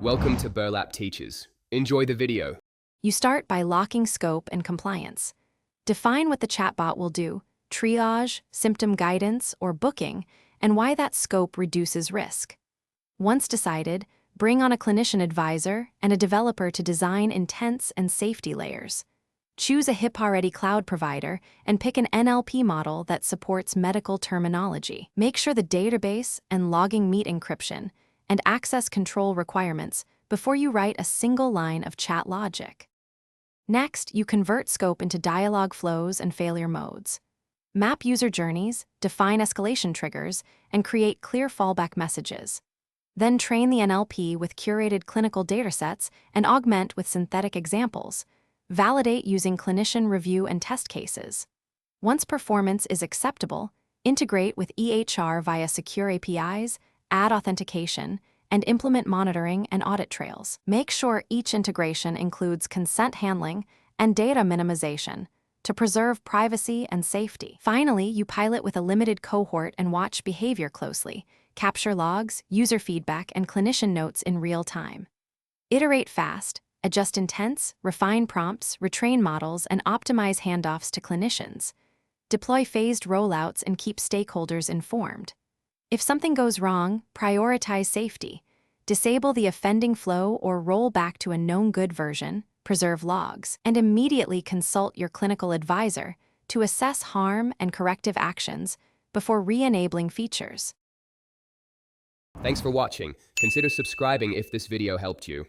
Welcome to Burlap Teachers. Enjoy the video. You start by locking scope and compliance. Define what the chatbot will do, triage, symptom guidance, or booking, and why that scope reduces risk. Once decided, bring on a clinician advisor and a developer to design intents and safety layers. Choose a HIPAA-ready cloud provider and pick an NLP model that supports medical terminology. Make sure the database and logging meet encryption and access control requirements before you write a single line of chat logic. Next, you convert scope into dialogue flows and failure modes. Map user journeys, define escalation triggers, and create clear fallback messages. Then train the NLP with curated clinical datasets and augment with synthetic examples. Validate using clinician review and test cases. Once performance is acceptable, integrate with EHR via secure APIs, add authentication, and implement monitoring and audit trails. Make sure each integration includes consent handling and data minimization to preserve privacy and safety. Finally, you pilot with a limited cohort and watch behavior closely, capture logs, user feedback, and clinician notes in real time. Iterate fast, adjust intents, refine prompts, retrain models, and optimize handoffs to clinicians. Deploy phased rollouts and keep stakeholders informed. If something goes wrong, prioritize safety. Disable the offending flow or roll back to a known good version, preserve logs, and immediately consult your clinical advisor to assess harm and corrective actions before re-enabling features. Thanks for watching. Consider subscribing if this video helped you.